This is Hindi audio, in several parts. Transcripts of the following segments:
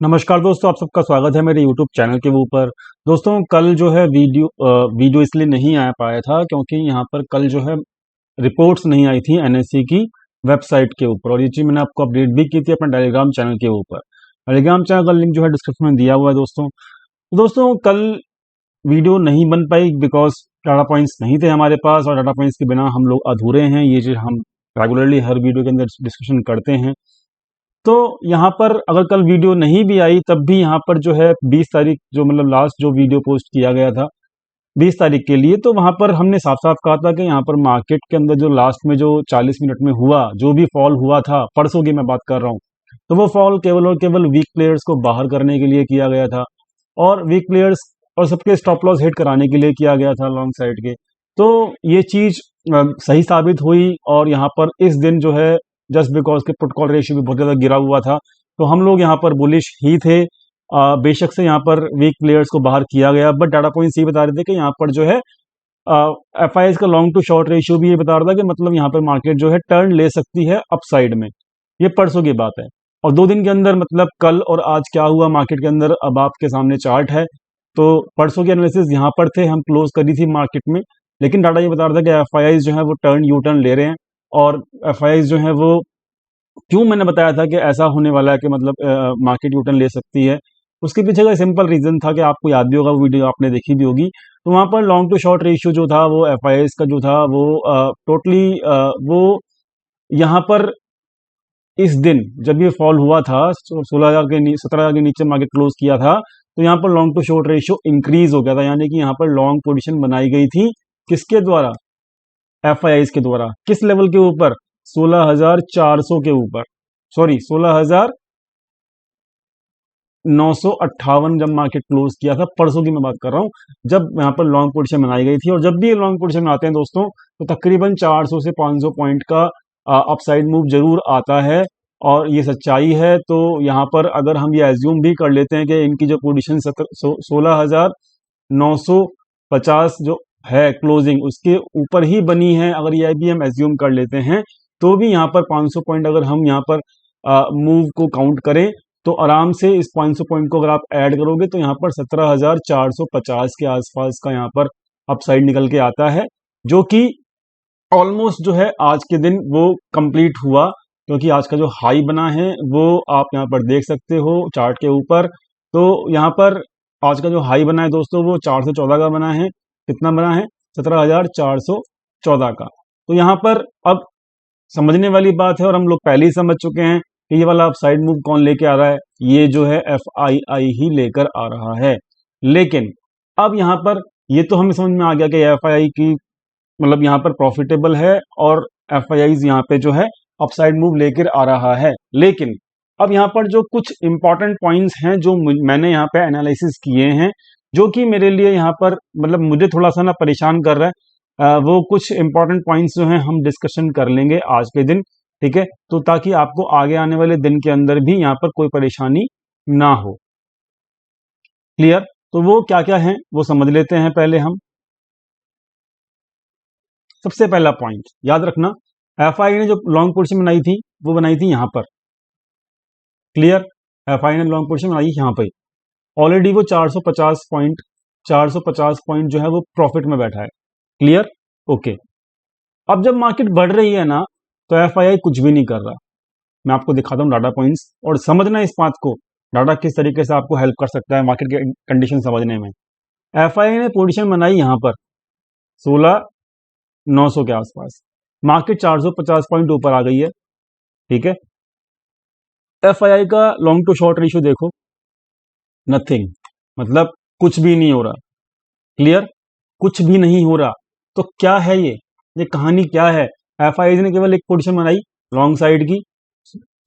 नमस्कार दोस्तों, आप सबका स्वागत है मेरे YouTube चैनल के ऊपर। दोस्तों, कल जो है वीडियो इसलिए नहीं आ पाया था क्योंकि यहाँ पर कल जो है रिपोर्ट्स नहीं आई थी NSE की वेबसाइट के ऊपर, और ये चीज़ मैंने आपको अपडेट भी की थी अपने टेलीग्राम चैनल के ऊपर। टेलीग्राम चैनल का लिंक जो है डिस्क्रिप्शन में दिया हुआ है दोस्तों। तो दोस्तों, कल वीडियो नहीं बन पाई बिकॉज डाटा पॉइंट्स नहीं थे हमारे पास, और डाटा पॉइंट्स के बिना हम लोग अधूरे हैं। ये चीज़ हम रेगुलरली हर वीडियो के अंदर डिस्कशन करते हैं। तो यहाँ पर अगर कल वीडियो नहीं भी आई तब भी यहाँ पर जो है 20 तारीख जो मतलब लास्ट जो वीडियो पोस्ट किया गया था 20 तारीख के लिए, तो वहाँ पर हमने साफ साफ कहा था कि यहाँ पर मार्केट के अंदर जो लास्ट में जो 40 मिनट में हुआ, जो भी फॉल हुआ था, परसों की मैं बात कर रहा हूँ, तो वो फॉल केवल और केवल वीक प्लेयर्स को बाहर करने के लिए किया गया था, और वीक प्लेयर्स और सबके स्टॉप लॉस हिट कराने के लिए किया गया था लॉन्ग साइड के। तो ये चीज सही साबित हुई, और यहाँ पर इस दिन जो है जस्ट बिकॉज के पुट कॉल रेशियो भी बहुत ज़्यादा गिरा हुआ था, तो हम लोग यहाँ पर बुलिश ही थे। बेशक से यहाँ पर वीक प्लेयर्स को बाहर किया गया, बट डाटा पॉइंट्स ये बता रहे थे कि यहाँ पर जो है FIs का लॉन्ग टू शॉर्ट रेशियो भी ये बता रहा था कि मतलब यहाँ पर मार्केट जो है टर्न ले सकती है अपसाइड में। ये परसों की बात है, और 2 दिन के अंदर मतलब कल और आज क्या हुआ मार्केट के अंदर, अब आपके सामने चार्ट है। तो परसों के एनालिसिस यहाँ पर थे, हम क्लोज करी थी मार्केट में, लेकिन डाटा ये बता रहा था कि FIs जो है वो यू टर्न ले रहे हैं, और FIs जो है वो क्यों मैंने बताया था कि ऐसा होने वाला है कि मतलब मार्केट यूटर्न ले सकती है, उसके पीछे का सिंपल रीजन था कि आपको याद भी होगा, वो वीडियो आपने देखी भी होगी। तो वहां पर लॉन्ग टू शॉर्ट रेशियो जो था वो FIs का जो था वो टोटली वो यहाँ पर इस दिन जब ये फॉल हुआ था 16,000 के 17,000 के नीचे मार्केट क्लोज किया था, तो यहाँ पर long to short ratio increase हो गया था, यानी कि यहाँ पर लॉन्ग पोजीशन बनाई गई थी किसके द्वारा, FIs के द्वारा। किस लेवल के ऊपर, 16,400 के ऊपर, सॉरी 16,958 जब मार्केट क्लोज किया था, परसों की मैं बात कर रहा हूं, जब यहाँ पर लॉन्ग पोजीशन बनाई गई थी। और जब भी ये लॉन्ग पोजीशन में आते हैं दोस्तों, तो तकरीबन 400 से 500 पॉइंट का अपसाइड मूव जरूर आता है, और ये सच्चाई है। तो यहाँ पर अगर हम ये एज्यूम भी कर लेते हैं कि इनकी जो पोजीशन 16,950 जो है क्लोजिंग, उसके ऊपर ही बनी है, अगर ये भी हम एज्यूम कर लेते हैं, तो भी यहाँ पर 500 पॉइंट अगर हम यहाँ पर मूव को काउंट करें, तो आराम से इस 500 पॉइंट को अगर आप ऐड करोगे तो यहाँ पर 17,450 के आसपास का यहाँ पर अपसाइड निकल के आता है, जो कि ऑलमोस्ट जो है आज के दिन वो कंप्लीट हुआ, क्योंकि आज का जो हाई बना है वो आप यहाँ पर देख सकते हो चार्ट के ऊपर। तो यहाँ पर आज का जो हाई बना है दोस्तों वो 414 का बना है। कितना बना है, 17,414 का। तो यहाँ पर अब समझने वाली बात है, और हम लोग पहले ही समझ चुके हैं कि ये वाला अपसाइड मूव कौन लेके आ रहा है, ये जो है FII ही लेकर आ रहा है। लेकिन अब यहाँ पर ये तो हमें समझ में आ गया कि FII की मतलब यहाँ पर प्रॉफिटेबल है, और FIIs यहाँ पे जो है अपसाइड मूव लेकर आ रहा है। लेकिन अब यहाँ पर जो कुछ इंपॉर्टेंट पॉइंट्स हैं जो मैंने यहाँ पे एनालिसिस किए हैं, जो कि मेरे लिए यहाँ पर मतलब मुझे थोड़ा सा ना परेशान कर रहा है, वो कुछ इंपॉर्टेंट पॉइंट्स जो हैं हम डिस्कशन कर लेंगे आज के दिन, ठीक है, तो ताकि आपको आगे आने वाले दिन के अंदर भी यहाँ पर कोई परेशानी ना हो। क्लियर? तो वो क्या क्या है वो समझ लेते हैं पहले हम। सबसे पहला पॉइंट याद रखना, FI ने जो लॉन्ग पोजीशन बनाई थी वो बनाई थी यहां पर। क्लियर? FI ने लॉन्ग पोजीशन बनाई यहां पर, ऑलरेडी वो 450 पॉइंट जो है वो प्रॉफिट में बैठा है। क्लियर? ओके। अब जब मार्केट बढ़ रही है ना, तो FII कुछ भी नहीं कर रहा। मैं आपको दिखाता हूं डाटा पॉइंट्स, और समझना इस बात को, डाटा किस तरीके से आपको हेल्प कर सकता है मार्केट के कंडीशन समझने में। FII ने पोजीशन बनाई यहां पर 16,900 के आसपास, मार्केट 450 पॉइंट ऊपर आ गई है, ठीक है। FII का लॉन्ग टू शॉर्ट रेशियो देखो, नथिंग, मतलब कुछ भी नहीं हो रहा। क्लियर? कुछ भी नहीं हो रहा। तो क्या है ये कहानी क्या है? FII ने केवल एक पोजीशन बनाई लॉन्ग साइड की,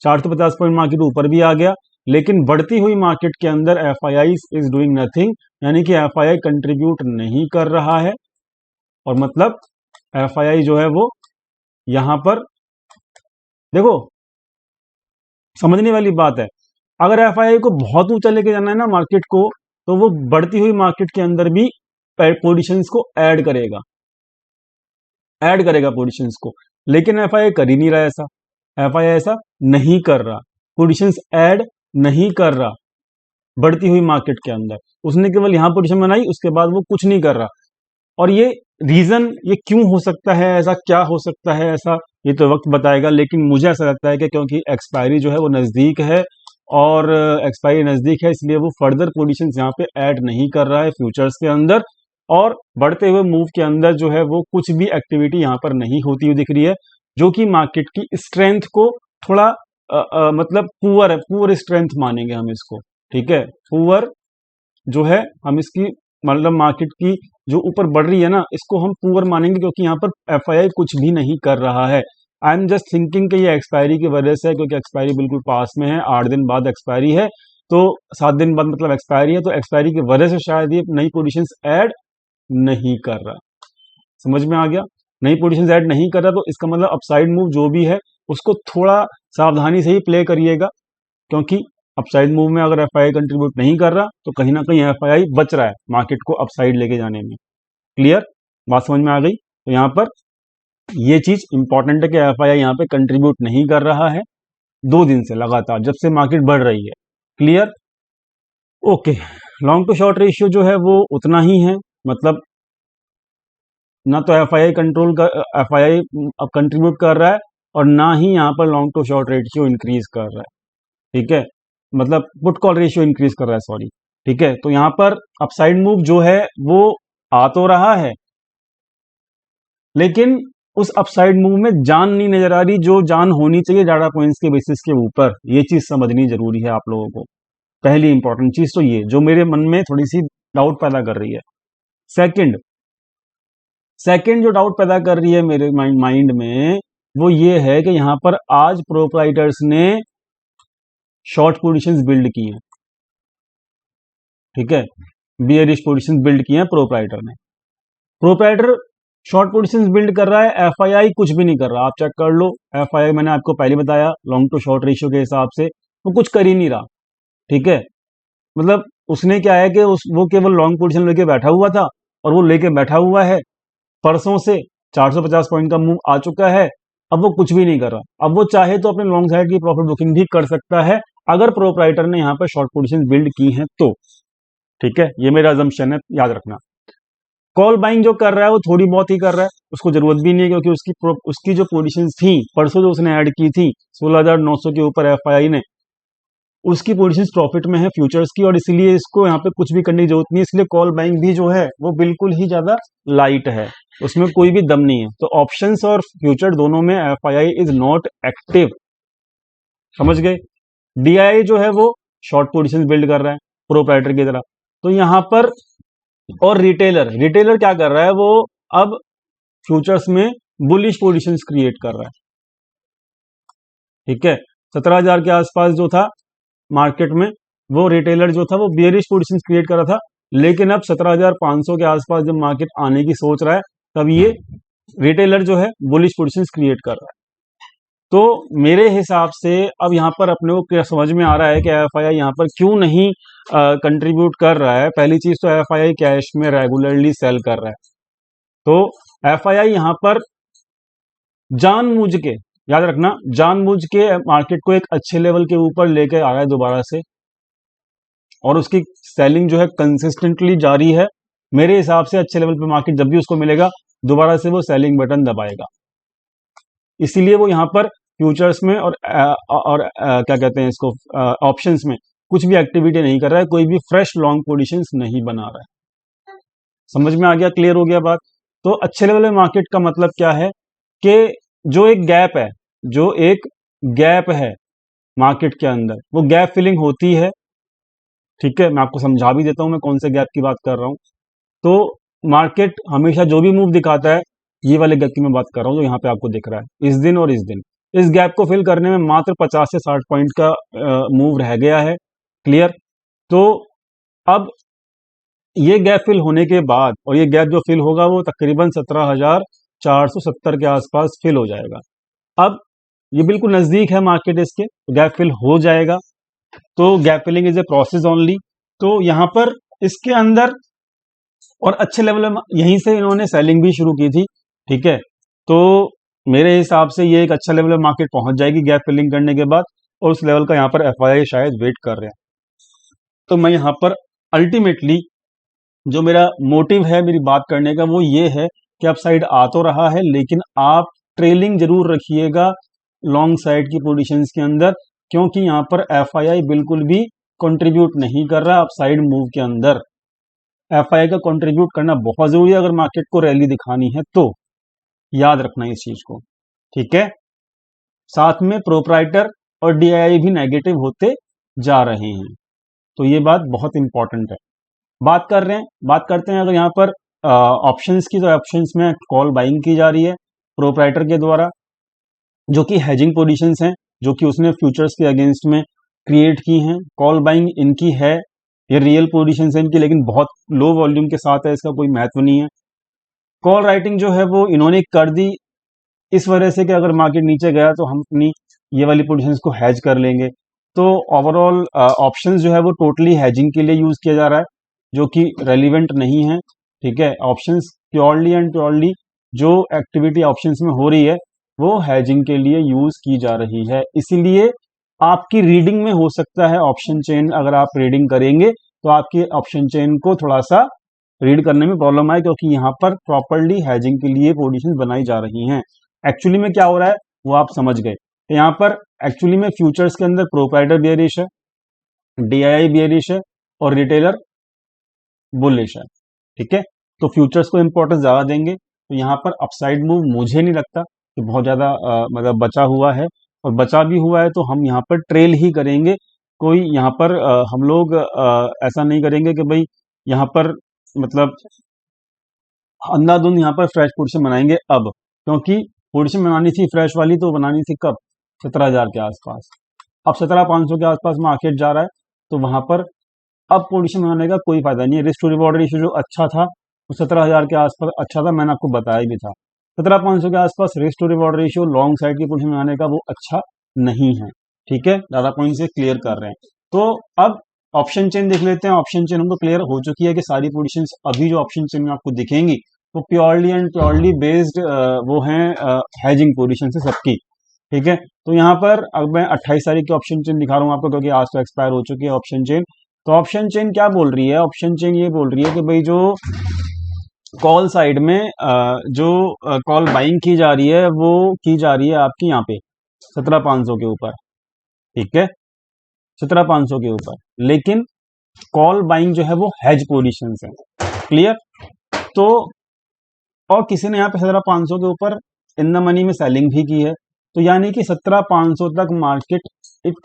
450 पॉइंट मार्केट ऊपर भी आ गया, लेकिन बढ़ती हुई मार्केट के अंदर FII इज डूइंग नथिंग, यानी कि FII कंट्रीब्यूट नहीं कर रहा है, और मतलब FII जो है वो यहां पर देखो, समझने वाली बात है। अगर FII को बहुत ऊंचा लेके जाना है ना मार्केट को, तो वो बढ़ती हुई मार्केट के अंदर भी पोजीशंस को ऐड करेगा पोजीशंस को, लेकिन FII कर ही नहीं रहा ऐसा। FII ऐसा नहीं कर रहा, पोजीशंस ऐड नहीं कर रहा। बढ़ती हुई मार्केट के अंदर। उसने केवल यहाँ पोजीशन बनाई, उसके बाद वो कुछ नहीं कर रहा। और ये रीजन ये क्यों हो सकता है, ऐसा क्या हो सकता है ऐसा, ये तो वक्त बताएगा। लेकिन मुझे ऐसा लगता है कि क्योंकि एक्सपायरी जो है वो नजदीक है, और एक्सपायरी नजदीक है, इसलिए वो फर्दर पोजीशन यहाँ पे ऐड नहीं कर रहा है फ्यूचर्स के अंदर। और बढ़ते हुए मूव के अंदर जो है वो कुछ भी एक्टिविटी यहाँ पर नहीं होती हुई दिख रही है, जो कि मार्केट की स्ट्रेंथ को थोड़ा मतलब पुअर है, पुअर स्ट्रेंथ मानेंगे हम इसको। ठीक है, पुअर जो है हम इसकी मतलब मार्केट की जो ऊपर बढ़ रही है ना, इसको हम पुअर मानेंगे, क्योंकि यहाँ पर एफआईआई कुछ भी नहीं कर रहा है। आई एम जस्ट थिंकिंग कि ये एक्सपायरी की वजह से है, क्योंकि एक्सपायरी बिल्कुल पास में है, 8 दिन बाद एक्सपायरी है, तो 7 दिन बाद मतलब एक्सपायरी है, तो एक्सपायरी की वजह से शायद ये नई पोजीशंस ऐड नहीं कर रहा। समझ में आ गया? नई पोजीशंस ऐड नहीं कर रहा, तो इसका मतलब अपसाइड मूव जो भी है उसको थोड़ा सावधानी से ही प्ले करिएगा, क्योंकि अपसाइड मूव में अगर एफआईआई कंट्रीब्यूट नहीं कर रहा तो कहीं ना कहीं एफआईआई बच रहा है मार्केट को अपसाइड लेके जाने में। क्लियर? बात समझ में आ गई? तो यहाँ पर ये चीज इंपॉर्टेंट है कि एफआईआई यहाँ पे कंट्रीब्यूट नहीं कर रहा है 2 दिन से लगातार, जब से मार्केट बढ़ रही है। Clear? Okay. Long to short ratio जो है वो उतना ही है, मतलब ना तो एफआईआई अब कंट्रीब्यूट कर रहा है, और ना ही यहाँ पर long to short ratio increase कर रहा है। ठीक है, मतलब पुट कॉल रेशियो इंक्रीज कर रहा है, सॉरी। ठीक है, तो यहाँ पर अपसाइड मूव जो है वो आ तो रहा है, लेकिन उस अपसाइड मूव में जान नहीं नजर आ रही, जो जान होनी चाहिए डाटा पॉइंट्स के बेसिस के ऊपर। ये चीज समझनी जरूरी है आप लोगों को। पहली इंपॉर्टेंट चीज तो ये जो मेरे मन में थोड़ी सी डाउट पैदा कर रही है। सेकंड सेकंड जो डाउट पैदा कर रही है मेरे माइंड में, वो ये है कि यहां पर आज प्रोप्राइटर्स ने शॉर्ट पोजीशंस बिल्ड की हैं। ठीक है, बियरिश पोजीशंस बिल्ड की हैं प्रोप्राइटर ने। प्रोप्राइटर शॉर्ट पोजीशंस बिल्ड कर रहा है, एफआईआई कुछ भी नहीं कर रहा। आप चेक कर लो, एफआईआई मैंने आपको पहले बताया लॉन्ग टू शॉर्ट रेशियो के हिसाब से वो कुछ कर ही नहीं रहा। ठीक है, मतलब उसने क्या है कि वो केवल लॉन्ग पोजीशन लेके बैठा हुआ था, और वो लेके बैठा हुआ है परसों से। 450 पॉइंट का मूव आ चुका है, अब वो कुछ भी नहीं कर रहा। अब वो चाहे तो अपने लॉन्ग साइड की प्रॉफिट बुकिंग भी कर सकता है, अगर प्रोप्राइटर ने यहाँ पर शॉर्ट पोजीशन बिल्ड की है तो। ठीक है, ये मेरा अजम्पशन है, याद रखना। कॉल बाइंग जो कर रहा है वो थोड़ी बहुत ही कर रहा है, उसको जरूरत भी नहीं है, क्योंकि उसकी जो पोजीशंस थी परसों जो उसने ऐड की थी 16,900 के ऊपर एफआईआई ने, उसकी पोजीशंस प्रॉफिट में है फ्यूचर्स की, और इसलिए इसको यहाँ पे कुछ भी करने की जरूरत नहीं है। इसलिए कॉल बाइंग भी जो है वो बिल्कुल ही ज्यादा लाइट है, उसमें कोई भी दम नहीं है। तो ऑप्शंस और फ्यूचर दोनों में एफआईआई इज नॉट एक्टिव। समझ गए? डीआईआई जो है वो शॉर्ट पोजीशंस बिल्ड कर रहा है प्रोप्राइटर की तरह। तो यहाँ पर और रिटेलर क्या कर रहा है, वो अब फ्यूचर्स में बुलिश पोजीशंस क्रिएट कर रहा है। ठीक है, 17,000 के आसपास जो था मार्केट में, वो रिटेलर जो था वो बियरिश पोजीशंस क्रिएट कर रहा था, लेकिन अब 17,500 के आसपास जब मार्केट आने की सोच रहा है, तब ये रिटेलर जो है बुलिश पोजीशंस क्रिएट कर रहा है। तो मेरे हिसाब से अब यहाँ पर अपने को क्या समझ में आ रहा है कि एफआईआई यहाँ पर क्यों नहीं कंट्रीब्यूट कर रहा है। पहली चीज तो एफआईआई कैश में रेगुलरली सेल कर रहा है, तो एफआईआई यहाँ पर जानबूझ के, याद रखना, जानबूझ के मार्केट को एक अच्छे लेवल के ऊपर लेके आ रहा है दोबारा से, और उसकी सेलिंग जो है कंसिस्टेंटली जारी है। मेरे हिसाब से अच्छे लेवल पे मार्केट जब भी उसको मिलेगा, दोबारा से वो सेलिंग बटन दबाएगा। इसीलिए वो यहाँ पर फ्यूचर्स में क्या कहते हैं इसको, ऑप्शंस में कुछ भी एक्टिविटी नहीं कर रहा है, कोई भी फ्रेश लॉन्ग पोजीशंस नहीं बना रहा है। समझ में आ गया? क्लियर हो गया बात? तो अच्छे लेवल में मार्केट का मतलब क्या है कि जो एक गैप है मार्केट के अंदर, वो गैप फिलिंग होती है। ठीक है, मैं आपको समझा भी देता हूं मैं कौन से गैप की बात कर रहा हूं। तो मार्केट हमेशा जो भी मूव दिखाता है, ये वाले गैप की मैं बात कर रहा हूं जो यहाँ पे आपको दिख रहा है, इस दिन और इस दिन। इस गैप को फिल करने में मात्र 50 से 60 पॉइंट का मूव रह गया है। क्लियर? तो अब ये गैप फिल होने के बाद, और ये गैप जो फिल होगा वो तकरीबन 17,470 के आसपास फिल हो जाएगा। अब ये बिल्कुल नजदीक है मार्केट इसके, गैप फिल हो जाएगा। तो gap filling is a process only. तो यहां पर इसके अंदर और अच्छे लेवल में यहीं से इन्होंने सेलिंग भी शुरू की थी। ठीक है, तो मेरे हिसाब से ये एक अच्छा लेवल में मार्केट पहुंच जाएगी गैप फिलिंग करने के बाद, और उस लेवल का यहाँ पर एफआईआई शायद वेट कर रहे हैं। तो मैं यहाँ पर अल्टीमेटली जो मेरा मोटिव है मेरी बात करने का वो ये है कि अब साइड आ तो रहा है, लेकिन आप ट्रेलिंग जरूर रखिएगा लॉन्ग साइड की पोजीशंस के अंदर, क्योंकि यहाँ पर एफआईआई बिल्कुल भी कंट्रीब्यूट नहीं कर रहा अब साइड मूव के अंदर। एफआईआई का कंट्रीब्यूट करना बहुत जरूरी है अगर मार्केट को रैली दिखानी है तो, याद रखना इस चीज को, ठीक है। साथ में प्रोप्राइटर और डीआईआई भी नेगेटिव होते जा रहे हैं, तो ये बात बहुत इंपॉर्टेंट है। बात करते हैं अगर यहाँ पर ऑप्शंस की, तो ऑप्शंस में कॉल बाइंग की जा रही है प्रोप्राइटर के द्वारा, जो कि हेजिंग पोजीशंस हैं, जो कि उसने फ्यूचर्स के अगेंस्ट में क्रिएट की हैं। कॉल बाइंग इनकी है, ये रियल पोजीशंस है इनकी, लेकिन बहुत लो वॉल्यूम के साथ है, इसका कोई महत्व नहीं है। कॉल राइटिंग जो है वो इन्होंने कर दी इस वजह से कि अगर मार्केट नीचे गया तो हम अपनी ये वाली पोजीशंस को हैज कर लेंगे। तो ओवरऑल ऑप्शंस जो है वो टोटली हैजिंग के लिए यूज किया जा रहा है, जो कि रेलिवेंट नहीं है, ठीक है। ऑप्शंस प्योरली एंड प्योरली जो एक्टिविटी ऑप्शंस में हो रही है वो हैजिंग के लिए यूज की जा रही है। इसीलिए आपकी रीडिंग में हो सकता है ऑप्शन चेन, अगर आप रीडिंग करेंगे तो आपके ऑप्शन चेन को थोड़ा सा रीड करने में प्रॉब्लम आए, क्योंकि यहाँ पर प्रॉपरली हैजिंग के लिए पोजीशन बनाई जा रही हैं। एक्चुअली में क्या हो रहा है वो आप समझ गए। तो यहाँ पर एक्चुअली में फ्यूचर्स के अंदर प्रोप्राइटर बेयरिश है, डीआईआई बेयरिश है और रिटेलर बुलिश है, ठीक है। तो फ्यूचर्स को इंपॉर्टेंस ज्यादा देंगे, तो यहाँ पर अपसाइड मूव मुझे नहीं लगता कि बहुत ज्यादा मतलब बचा हुआ है, और बचा भी हुआ है तो हम यहाँ पर ट्रेल ही करेंगे। कोई यहाँ पर हम लोग ऐसा नहीं करेंगे कि भाई यहाँ पर मतलब अंधाधुंध यहाँ पर फ्रेश पोजीशन बनाएंगे अब, क्योंकि पोजीशन बनानी थी फ्रेश वाली तो बनानी थी कब, 17,000 के आसपास। अब 17,500 के आसपास मार्केट जा रहा है, तो वहां पर अब पोजीशन बनाने का कोई फायदा नहीं है। रिस्क टू रिवॉर्ड रेशियो जो अच्छा था वो 17,000 के आसपास अच्छा था, मैंने आपको बताया भी था। 17,500 के आसपास risk to reward ratio long side की पोजीशन बनाने का वो अच्छा नहीं है, ठीक है। ज्यादा पॉइंट से क्लियर कर रहे हैं। तो अब ऑप्शन चेन देख लेते हैं। ऑप्शन चेन हमको क्लियर हो चुकी है कि सारी पोजीशंस अभी जो ऑप्शन चेन में आपको दिखेंगी वो प्योरली एंड प्योरली बेस्ड वो हैं हैजिंग पोजीशन से सबकी, ठीक है। तो यहाँ पर अब मैं 28 तारीख की ऑप्शन चेन दिखा रहा हूँ आपको, क्योंकि आज तो एक्सपायर हो चुकी है ऑप्शन चेन। तो ऑप्शन चेन क्या बोल रही है, ऑप्शन चेन ये बोल रही है कि भाई जो कॉल साइड में जो कॉल बाइंग की जा रही है वो की जा रही है आपकी यहाँ पे 17,500 के ऊपर, ठीक है, 17,500 के ऊपर। लेकिन कॉल बाइंग जो है वो हेज पोजीशन है, क्लियर। तो और किसी ने यहाँ पे 17,500 के ऊपर इन द मनी में सेलिंग भी की है, तो यानी कि 17,500 तक market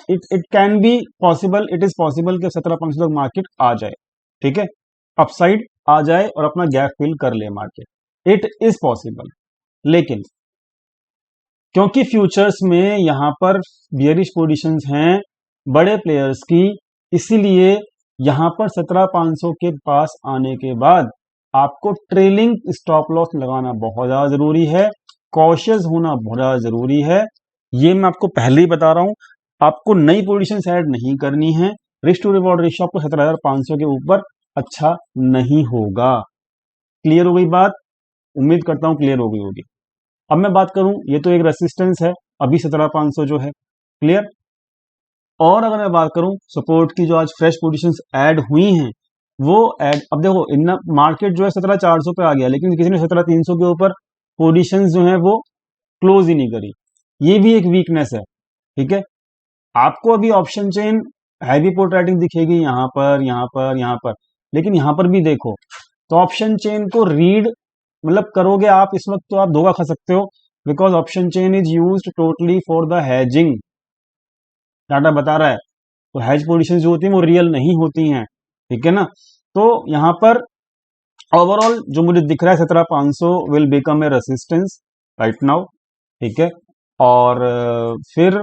it can be possible, it is possible कि 17,500 तक मार्केट आ जाए, ठीक है, अपसाइड आ जाए और अपना गैप फिल कर ले मार्केट, इट इज पॉसिबल। लेकिन क्योंकि फ्यूचर्स में यहां पर बियरिश पोजीशंस हैं बड़े प्लेयर्स की, इसीलिए यहां पर 17,500 के पास आने के बाद आपको ट्रेलिंग स्टॉप लॉस लगाना बहुत ज्यादा जरूरी है, कॉशियस होना बहुत ज्यादा जरूरी है। ये मैं आपको पहले ही बता रहा हूं, आपको नई पोजीशन ऐड नहीं करनी है। रिस्क टू रिवॉर्ड रेशियो आपको 17,500 के ऊपर अच्छा नहीं होगा। क्लियर हो गई बात, उम्मीद करता हूं क्लियर हो गई होगी। अब मैं बात करूं, ये तो एक रेसिस्टेंस है अभी 17,500 जो है, क्लियर। और अगर मैं बात करूं सपोर्ट की, जो आज फ्रेश पोजीशंस ऐड हुई हैं वो ऐड, अब देखो इन मार्केट जो है 17,400 पे आ गया, लेकिन किसी ने 17,300 के ऊपर पोजीशंस जो है वो क्लोज ही नहीं करी, ये भी एक वीकनेस है, ठीक है। आपको अभी option chain heavy port writing दिखेगी यहां पर, यहां पर, यहां पर, लेकिन यहां पर भी देखो तो ऑप्शन चेन को रीड मतलब करोगे आप इस वक्त तो आप धोखा खा सकते हो, because option chain is used totally for the hedging, data बता रहा है। तो हैज पोजीशन जो होती है वो रियल नहीं होती हैं, ठीक है ना। तो यहां पर ओवरऑल जो मुझे दिख रहा है 17,500 will become a resistance right now, ठीक है। और फिर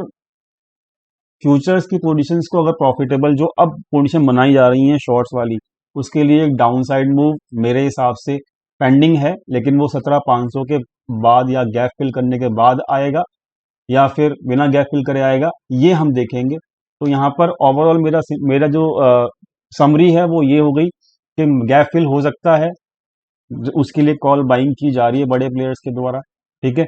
फ्यूचर्स की पोजीशंस को अगर प्रॉफिटेबल जो अब पोजीशन बनाई जा रही हैं शॉर्ट्स वाली, उसके लिए एक डाउन साइड मूव मेरे हिसाब से पेंडिंग है, लेकिन वो 17,500 के बाद या गैप फिल करने के बाद आएगा या फिर बिना गैप फिल करे आएगा, ये हम देखेंगे। तो यहाँ पर ओवरऑल मेरा मेरा जो समरी है वो ये हो गई कि गैप फिल हो सकता है, उसके लिए कॉल बाइंग की जा रही है बड़े प्लेयर्स के द्वारा, ठीक है।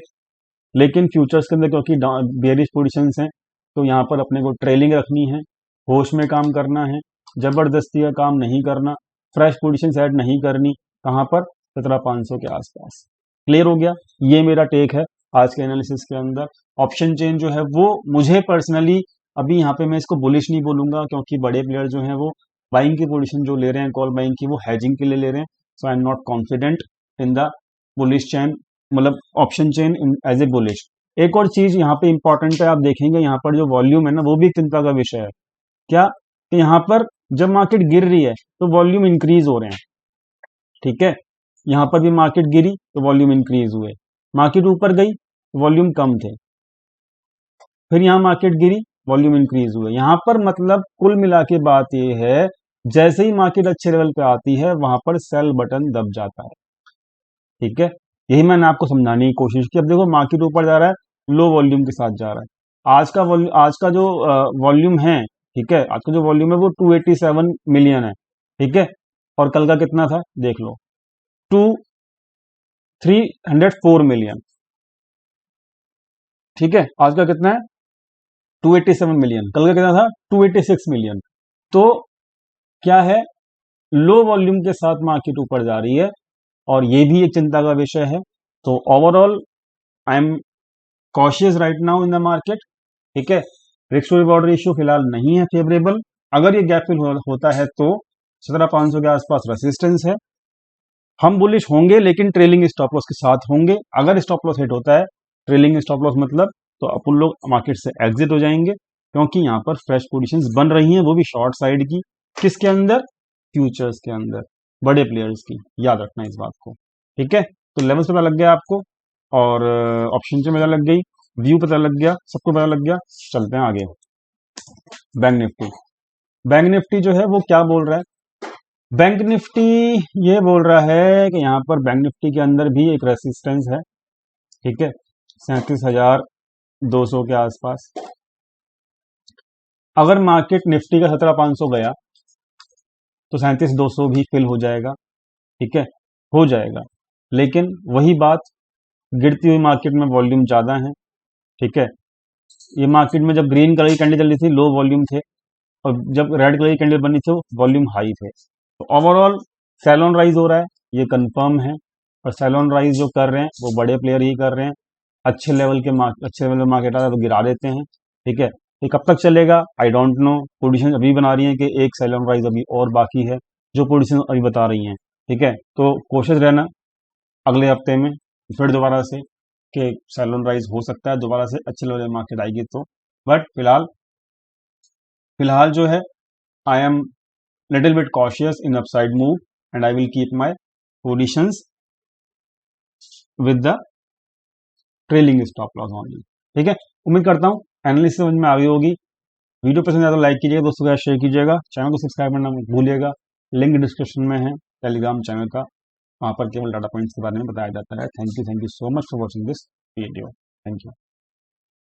लेकिन फ्यूचर्स के अंदर क्योंकि बेयरिश पोजीशंस हैं, तो यहाँ पर अपने को ट्रेलिंग रखनी है, होश में काम करना है, जबरदस्ती का काम नहीं करना, फ्रेश पोजीशन ऐड नहीं करनी, कहाँ पर 17,500 के आसपास। क्लियर हो गया, ये मेरा टेक है आज के एनालिसिस के अंदर। ऑप्शन चेन जो है वो मुझे पर्सनली अभी यहाँ पे मैं इसको बुलिश नहीं बोलूंगा, क्योंकि बड़े प्लेयर जो हैं वो बाइंग की पोजीशन जो ले रहे हैं कॉल बाइंग की, वो हैजिंग के लिए ले रहे हैं। So I am not confident in the bullish chain, मतलब option chain as a bullish. एक और चीज यहाँ पे इंपॉर्टेंट है, आप देखेंगे यहाँ पर जो वॉल्यूम है ना वो भी एक चिंता का विषय है। क्या कि यहाँ पर जब मार्केट गिर रही है तो वॉल्यूम इंक्रीज हो रहे हैं, ठीक है। यहाँ पर भी मार्केट गिरी तो वॉल्यूम इंक्रीज हुए, मार्केट ऊपर गई वॉल्यूम कम थे, फिर यहाँ मार्केट गिरी वॉल्यूम इंक्रीज हुए। यहाँ पर मतलब कुल मिला के बात यह है, जैसे ही मार्केट अच्छे लेवल पे आती है वहां पर सेल बटन दब जाता है, ठीक है। यही मैंने आपको समझाने की कोशिश की। अब देखो मार्केट ऊपर जा रहा है, लो वॉल्यूम के साथ जा रहा है। आज का जो वॉल्यूम है, ठीक है, आज का जो वॉल्यूम है वो 287 मिलियन है, ठीक है। और कल का कितना था देख लो, 304 मिलियन, ठीक है। आज का कितना है 287 मिलियन, कल का कितना था 286 मिलियन। तो क्या है, लो वॉल्यूम के साथ मार्केट ऊपर जा रही है और ये भी एक चिंता का विषय है। तो overall I am cautious right now in the market, ठीक है। रिस्क टू रिवॉर्ड रेशियो फिलहाल नहीं है फेवरेबल। अगर ये गैप फिल होता है तो 17,500 के आसपास रेसिस्टेंस है, हम बुलिश होंगे लेकिन ट्रेलिंग स्टॉप लॉस के साथ होंगे। अगर स्टॉप लॉस हिट होता है, ट्रेलिंग स्टॉप लॉस मतलब, तो अपन लोग मार्केट से एग्जिट हो जाएंगे, क्योंकि यहाँ पर फ्रेश पोजीशंस बन रही हैं, वो भी शॉर्ट साइड की। किसके अंदर, फ्यूचर्स के अंदर, बड़े प्लेयर्स की, याद रखना इस बात को, ठीक है। तो लेवल्स पता लग गया आपको, और ऑप्शन से पता लग गई, व्यू पता लग गया, सबको पता लग गया। चलते हैं आगे। बैंक निफ्टी, बैंक निफ्टी जो है वो क्या बोल रहा है, बैंक निफ्टी ये बोल रहा है कि यहाँ पर बैंक निफ्टी के अंदर भी एक रेसिस्टेंस है, ठीक है, 37,200 के आसपास। अगर मार्केट निफ्टी का 17,500 गया तो 37,200 भी फिल हो जाएगा, ठीक है, हो जाएगा। लेकिन वही बात, गिरती हुई मार्केट में वॉल्यूम ज्यादा है, ठीक है। ये मार्केट में जब ग्रीन कलर की कैंडल चल रही थी लो वॉल्यूम थे, और जब रेड कलर की कैंडल बनी थी वॉल्यूम हाई थे। तो ओवरऑल सेल ऑन राइज हो रहा है, ये कंफर्म है। और सेल ऑन राइज जो कर रहे हैं वो बड़े प्लेयर ही कर रहे हैं। अच्छे लेवल में मार्केट आता है तो गिरा देते हैं, ठीक है। ये कब तक चलेगा आई डोंट नो। पोजीशन अभी बना रही है कि एक सेल ऑन राइज अभी और बाकी है, जो पोजीशन अभी बता रही हैं, ठीक है। तो कोशिश रहना अगले हफ्ते में फिर दोबारा से कि सेल ऑन राइज हो सकता है, दोबारा से अच्छे लेवल में मार्केट आएगी तो। बट फिलहाल जो है I am little bit cautious in upside move and I will keep my positions with the trailing stop loss only, ठीक है। उम्मीद करता हूँ एनालिसिस समझ में आ गई होगी। वीडियो पसंद आया तो लाइक कीजिएगा, दोस्तों के साथ शेयर कीजिएगा, चैनल को सब्सक्राइब करना मत भूलिएगा। लिंक डिस्क्रिप्शन में है टेलीग्राम चैनल का, वहाँ पर केवल डाटा पॉइंट्स के बारे में बताया जाता है। Thank you so much for watching this video, thank you.